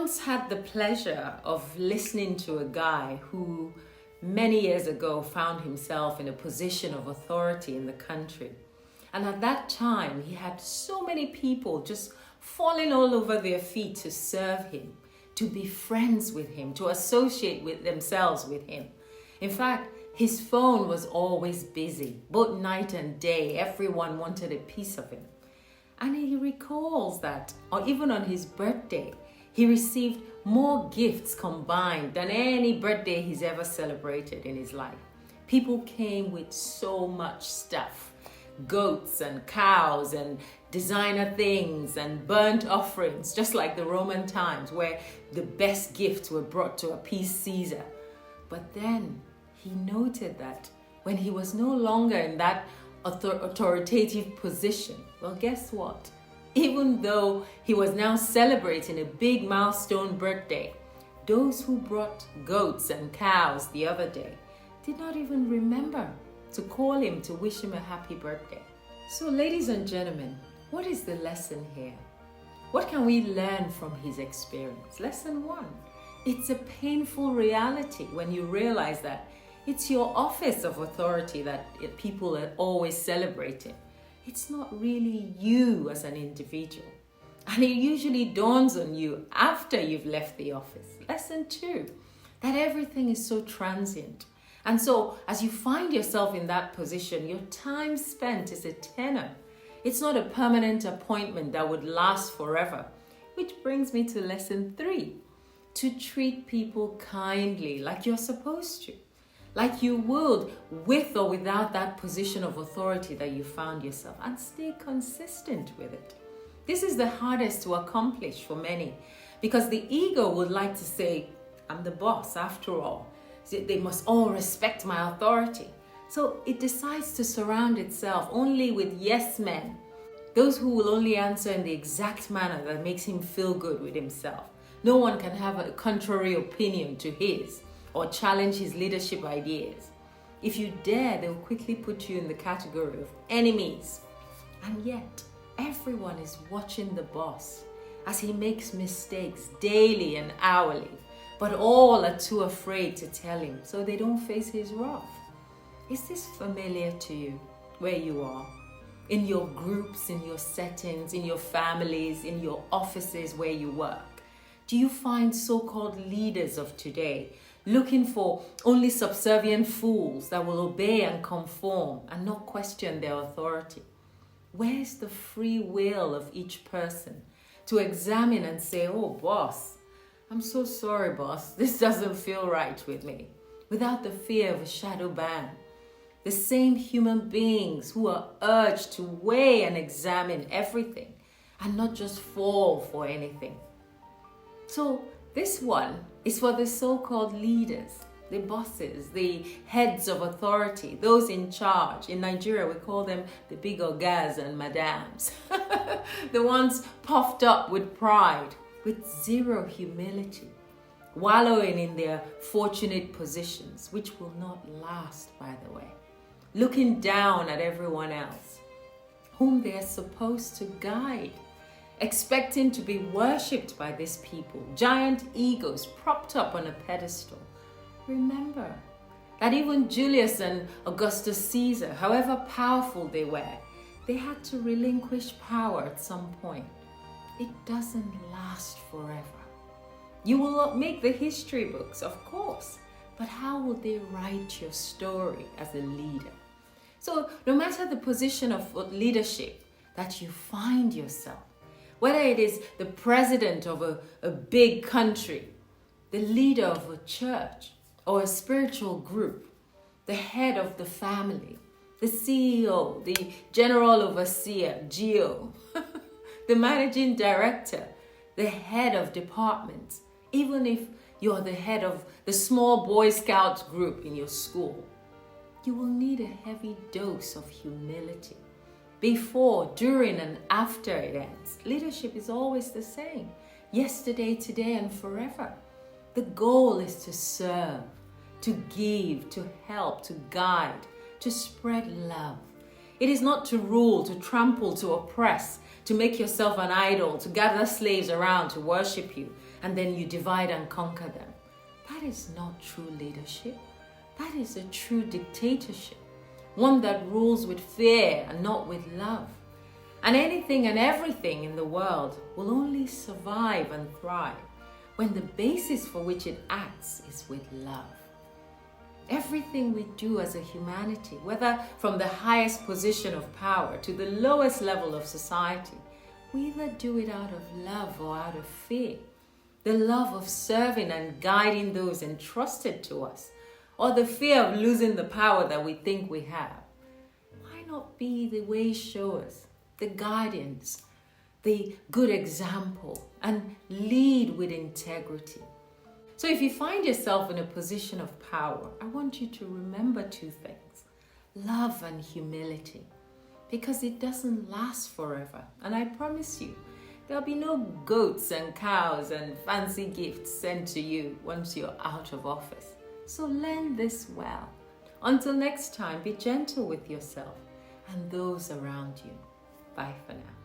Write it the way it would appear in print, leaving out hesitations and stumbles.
once had the pleasure of listening to a guy who many years ago found himself in a position of authority in the country. And at that time, he had so many people just falling all over their feet to serve him, to be friends with him, to associate with themselves with him. In fact, his phone was always busy, both night and day. Everyone wanted a piece of him. And he recalls that, or even on his birthday, he received more gifts combined than any birthday he's ever celebrated in his life. People came with so much stuff, goats and cows and designer things and burnt offerings, just like the Roman times where the best gifts were brought to appease Caesar. But then he noted that when he was no longer in that authoritative position, well, guess what? Even though he was now celebrating a big milestone birthday, those who brought goats and cows the other day did not even remember to call him to wish him a happy birthday. So, ladies and gentlemen, what is the lesson here? What can we learn from his experience? Lesson 1. It's a painful reality when you realize that it's your office of authority that people are always celebrating. It's not really you as an individual. And it usually dawns on you after you've left the office. Lesson 2, that everything is so transient. And so as you find yourself in that position, your time spent is a tenure. It's not a permanent appointment that would last forever. Which brings me to lesson 3, to treat people kindly like you're supposed to. Like you would with or without that position of authority that you found yourself, and stay consistent with it. This is the hardest to accomplish for many because the ego would like to say, I'm the boss after all. They must all respect my authority. So it decides to surround itself only with yes men, those who will only answer in the exact manner that makes him feel good with himself. No one can have a contrary opinion to his or challenge his leadership ideas. If you dare, they'll quickly put you in the category of enemies. And yet, everyone is watching the boss as he makes mistakes daily and hourly, but all are too afraid to tell him so they don't face his wrath. Is this familiar to you, where you are? In your groups, in your settings, in your families, in your offices where you work? Do you find so-called leaders of today looking for only subservient fools that will obey and conform and not question their authority? Where's the free will of each person to examine and say, oh, boss, I'm so sorry, boss, this doesn't feel right with me, without the fear of a shadow ban? The same human beings who are urged to weigh and examine everything and not just fall for anything. So this one is for the so-called leaders, the bosses, the heads of authority, those in charge. In Nigeria, we call them the big ogas and madams. The ones puffed up with pride, with zero humility, wallowing in their fortunate positions, which will not last, by the way, looking down at everyone else, whom they are supposed to guide, expecting to be worshipped by these people, giant egos propped up on a pedestal. Remember that even Julius and Augustus Caesar, however powerful they were, they had to relinquish power at some point. It doesn't last forever. You will not make the history books, of course, but how will they write your story as a leader? So no matter the position of leadership that you find yourself, whether it is the president of a big country, the leader of a church or a spiritual group, the head of the family, the CEO, the general overseer, GO, the managing director, the head of departments, even if you're the head of the small Boy Scouts group in your school, you will need a heavy dose of humility. Before, during, and after it ends, leadership is always the same. Yesterday, today, and forever. The goal is to serve, to give, to help, to guide, to spread love. It is not to rule, to trample, to oppress, to make yourself an idol, to gather slaves around to worship you, and then you divide and conquer them. That is not true leadership. That is a true dictatorship, one that rules with fear and not with love. And anything and everything in the world will only survive and thrive when the basis for which it acts is with love. Everything we do as a humanity, whether from the highest position of power to the lowest level of society, we either do it out of love or out of fear. The love of serving and guiding those entrusted to us, or the fear of losing the power that we think we have. Why not be the way showers, the guardians, the good example, and lead with integrity? So if you find yourself in a position of power, I want you to remember two things: love and humility, because it doesn't last forever. And I promise you, there'll be no goats and cows and fancy gifts sent to you once you're out of office. So learn this well. Until next time, be gentle with yourself and those around you. Bye for now.